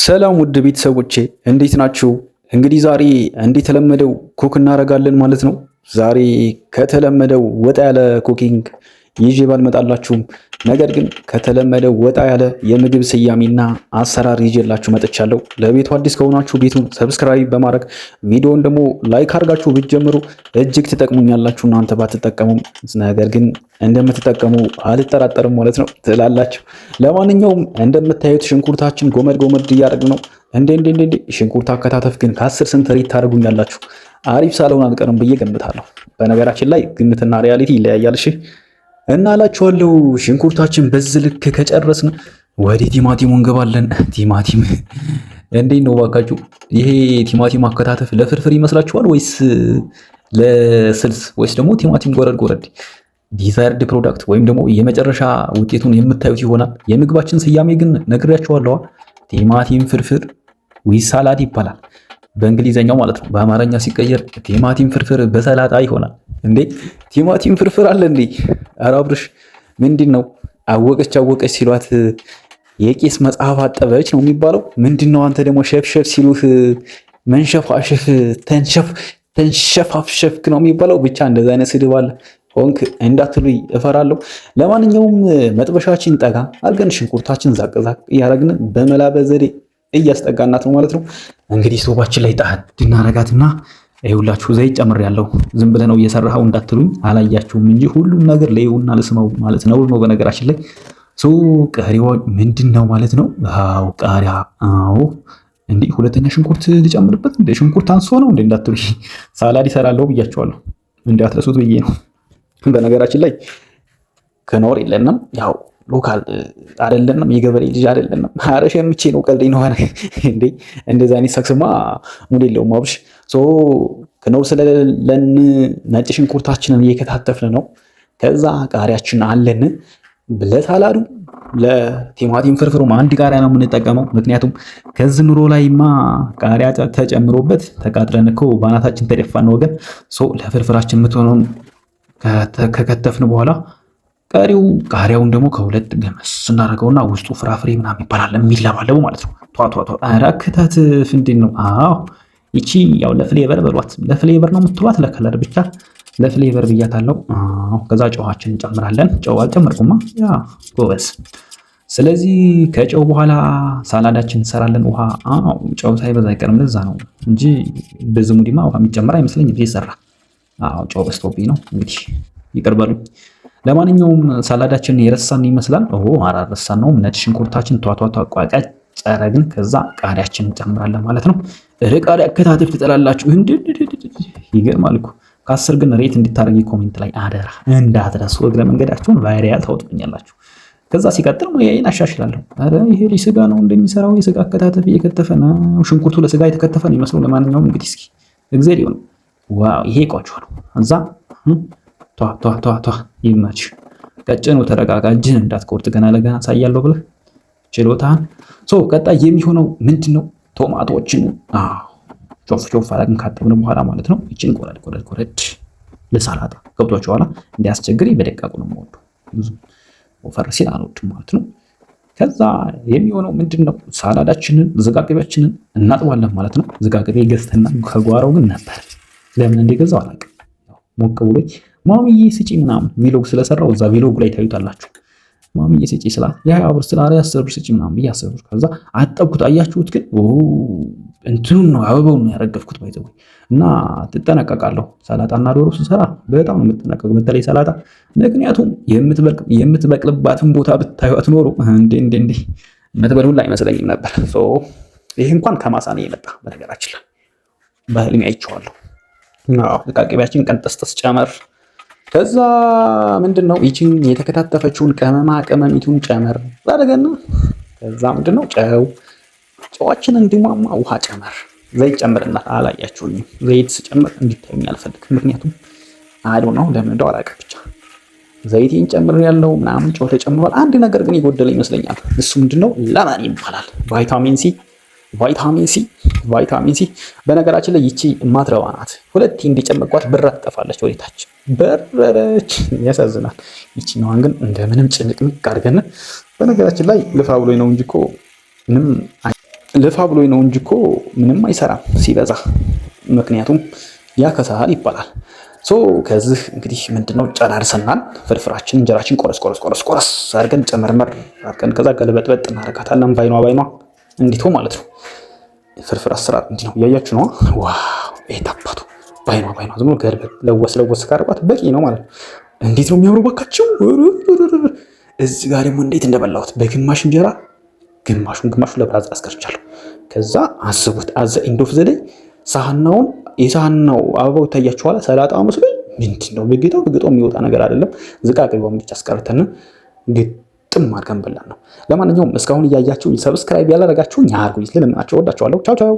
ሰላም ውድ ቤተሰቦቼ እንዴት ናችሁ? እንግዲህ ዛሬ እንደተለመደው ኩክ እናደርጋለን ማለት ነው። ዛሬ ከተለመደው ወጣ ያለ ኩኪንግ ይዤ ባልመጣላችሁም ነገር ግን ከተለመደው ወጣ ያለ የምግብ ስያሜና አሰራር ይዤላችሁ መጥቻለሁ። ለቤቱ አዲስ ከሆናችሁ ቤቱን ሰብስክራይብ በማድረግ ቪዲዮውን ደግሞ ላይክ አድርጋችሁ ብትጀምሩ እጅግ ትጠቅሙኛላችሁ። እናንተ ባትጠቀሙም ነገር ግን እንደምትጠቀሙ አልጠራጠርም ማለት ነው ትላላችሁ። ለማንኛውም እንደምታዩት ሽንኩርታችን ጎመድ ጎመድ እያደረግን ነው። እንዴ ሽንኩርት አከታተፍ ግን ከ10 ስንት ሬት ታደርጉኛላችሁ? አሪፍ ሳልሆን አልቀርም ብዬ ገምታለሁ። በነገራችን ላይ ግምትና ሪያሊቲ ይለያያል። እሺ እና አላችኋለሁ ሽንኩርታችን በዚህ ልክ ከጨረስን ወደ ቲማቲሙ እንገባለን። ቲማቲም እንዴት ነው ባካችሁ? ይሄ ቲማቲም አከታተፍ ለፍርፍር ይመስላችኋል ወይስ ለስልስ ወይስ ደግሞ ቲማቲም ጎረድ ጎረድ? ዲዛይርድ ፕሮዳክት ወይም ደግሞ የመጨረሻ ውጤቱን የምታዩት ይሆናል። የምግባችን ስያሜ ግን ነግሬያችኋለሁ። ቲማቲም ፍርፍር ዊዝ ሳላድ ይባላል በእንግሊዘኛው ማለት ነው። በአማርኛ ሲቀየር ቲማቲም ፍርፍር በሰላጣ ይሆናል። እንዴ ቲማቲም ፍርፍር አለ እንዴ? ኧረ አብርሽ ምንድን ነው? አወቀች ሲሏት የቄስ መጽሐፍ አጠበች ነው የሚባለው። ምንድን ነው አንተ ደግሞ ሸፍሸፍ ሲሉህ መንሸፋሸፍ ተንሸፋፍሸፍክ ነው የሚባለው። ብቻ እንደዛ አይነት ስድብ አለ ሆንክ እንዳትሉኝ እፈራለሁ። ለማንኛውም መጥበሻችን ጠጋ አድርገን ሽንኩርታችን ዛቅ እያደረግን በመላ በዘዴ እያስጠጋናት ነው ማለት ነው። እንግዲህ ስቶባችን ላይ ጣድ እናረጋትና ይኸውላችሁ ዘይት ጨምሬያለሁ። ዝም ብለህ ነው እየሰራኸው እንዳትሉኝ፣ አላያችሁም እንጂ ሁሉም ነገር ለይውና ልስመው ማለት ነው። በነገራችን ላይ ቀሪው ምንድን ነው ማለት ነው? አዎ ቃሪያ። አዎ እንዴ ሁለተኛ ሽንኩርት ልጨምርበት እንደ ሽንኩርት አንሶ ነው እንዴ እንዳትሉኝ፣ ሳላድ ይሰራለሁ ብያቸዋለሁ እንዳትረሱት ብዬ ነው። በነገራችን ላይ ከኖር የለንም ያው ሎካል አይደለንም፣ የገበሬ ልጅ አይደለንም። አረሽ የምቼ ነው ቀልዴ ነው እንዴ እንደዛ አይነት ሳክስማ ሙድ የለውም አብሽ። ከኖር ስለሌለን ነጭ ሽንኩርታችንን እየከታተፍን ነው። ከዛ ቃሪያችን አለን። ለሳላዱ ለቲማቲም ፍርፍሩም አንድ ቃሪያ ነው የምንጠቀመው። ምክንያቱም ከዚህ ኑሮ ላይማ ቃሪያ ተጨምሮበት ተቃጥለን እኮ ባናታችን ተደፋን ወገን። ለፍርፍራችን የምትሆነውን ከከተፍን በኋላ ቀሪው ቃሪያውን ደግሞ ከሁለት ገመስ እናደርገውና ውስጡ ፍራፍሬ ምናምን ይባላል የሚለባለቡ ማለት ነው። ቷ አራክታት ፍንድን ነው። አዎ ይቺ ያው ለፍሌቨር በሏት። ለፍሌቨር ነው የምትሏት ለከለር ብቻ ለፍሌቨር ብያታለሁ። ከዛ ጨዋችን እንጨምራለን። ጨው አልጨመርኩማ ያ ጎበዝ። ስለዚህ ከጨው በኋላ ሳላዳችን እንሰራለን። ውሃ ጨው ሳይበዛ አይቀርም። ለዛ ነው እንጂ በዝሙዲማ ውሃ የሚጨመር አይመስለኝም ሲሰራ። ጨው በዝቶብኝ ነው እንግዲህ ይቅር በሉኝ። ለማንኛውም ሳላዳችን የረሳን ይመስላል። አላረሳን ነው። ነጭ ሽንኩርታችን ቷቷ ቋቃጭ ጨረግን። ከዛ ቃሪያችን እንጨምራለን ማለት ነው። ቃሪያ አከታተፍ ትጠላላችሁ? ይገርማል እኮ። ከ10 ግን ሬት እንድታደርጊ ኮሜንት ላይ አደራ እንዳትረሱ። እግረ መንገዳችሁን ቫይራል ታወጡኛላችሁ። ከዛ ሲቀጥል ሙያዬን አሻሽላለሁ። አረ ይሄ ልጅ ስጋ ነው እንደሚሰራው የስጋ አከታተፍ እየከተፈ ነው። ሽንኩርቱ ለስጋ የተከተፈ ነው ይመስለው። ለማንኛውም እንግዲህ እስኪ እግዚአብሔር ይሁን። ዋው ይሄ ቆንጆ ነው። እዛ ቷ ይመች። ቀጭኑ ተረጋጋ። እጅህን እንዳትቆርጥ ገና ለገና ሳያለው ብለህ ችሎታን። ቀጣይ የሚሆነው ምንድነው? ቶማቶችን ጮፍ አረግን ካጠብን በኋላ ማለት ነው። ይችን ቆረድ ለሳላጣ ገብቷችኋል። እንዲያስቸግረኝ በደቃቁ ነው የምወደው፣ ብዙ ወፈር ሲል አልወድም ማለት ነው። ከዛ የሚሆነው ምንድነው? ሳላዳችንን ዝቃቅቤያችንን እናጥባለን ማለት ነው። ዝቃቅቤ ገዝተና ከጓሮው ግን ነበር ለምን እንደገዛው አላውቅም። ሞቅ ብሎኝ ማሚዬ ስጪ ምናምን ቪሎግ ስለሰራው እዛ ቪሎግ ላይ ታዩታላችሁ። ማሚዬ ስጪ ስላት የ20 ብር 10 ብር ስጪ ምናምን ብዬ 10 ብር ከዛ አጠብኩት። አያችሁት ግን እንትኑን ነው አበባውን ነው ያረገፍኩት ባይዘው። እና ትጠነቀቃለሁ። ሰላጣና ዶሮ ስሰራ በጣም ነው የምትጠነቀቁ፣ በተለይ ሰላጣ። ምክንያቱም የምትበቅልባትን ቦታ ብታዩት ኖሮ እንዴ የምትበሉላ አይመስለኝም ነበር። ይሄ እንኳን ከማሳ ነው የመጣ በነገራችን ላይ በህልሜ አይቼዋለሁ። ዝቃቅቤያችን ቀንጠስጠስ ጨመር። ከዛ ምንድነው ይችን የተከታተፈችውን ቅመሚቱን ጨመር አደረገና ከዛ ምንድነው ጨዋችን እንዲሟሟ ውሃ ጨመር። ዘይት ጨምርና አላያችሁኝም። ዘይት ስጨምር እንዲታዩኝ አልፈልግም። ምክንያቱም ነው ለምን እንደው አላውቅም። ብቻ ዘይቴን ጨምር ያለው ምናምን ጨው ተጨምሯል። አንድ ነገር ግን የጎደለ ይመስለኛል። እሱ ምንድነው? ለማን ይባላል? ቫይታሚን ሲ። በነገራችን ላይ ይቺ ማትረባ ናት። ሁለቴ እንዲጨመቋት ብራ ትጠፋለች፣ ወዴታች በረረች። ያሳዝናል። ይቺኛዋን ግን እንደምንም ጭንቅንቅ አድርገን በነገራችን ላይ ልፋ ብሎኝ ነው እንጂ እኮ ምንም ልፋ ብሎኝ ነው እንጂ እኮ ምንም አይሰራም ሲበዛ። ምክንያቱም ያከሳል ይባላል። ከዚህ እንግዲህ ምንድነው ጨራርሰናል። ፍርፍራችን እንጀራችን ቆረስ አድርገን ጨመርመር አድርገን ከዛ ገልበጥበጥ እናደርጋታለን። ባይኗ እንዲቶ ማለት ነው። ፍርፍር አሰራር እንዲህ ነው። እያያችሁ ነው። ዋው ታባቱ ባይኗ ዝም ብሎ ገልበጥ ለወስ ካርባት በቂ ነው ማለት ነው። እንዴት ነው የሚያምሩ ባካቸው። እዚህ ጋር ደግሞ እንዴት እንደበላሁት በግማሽ እንጀራ ግማሹን ለብራዝ አስቀርቻለሁ። ከዛ አስቡት አዘ ኢንዶፍ ዘዴ የሳህናው አበባው ይታያችኋል። ሰላጣ መስሎኝ ምንድን ነው በጌታው የሚወጣ ነገር አይደለም። ዝቃቅቤውን ብቻ አስቀርተን ግጥም አድርገን በላን ነው። ለማንኛውም እስካሁን እያያችሁ ሰብስክራይብ ያላደረጋችሁኝ አድርጉኝ። ልለምናችሁ። ወዳችኋለሁ። ቻው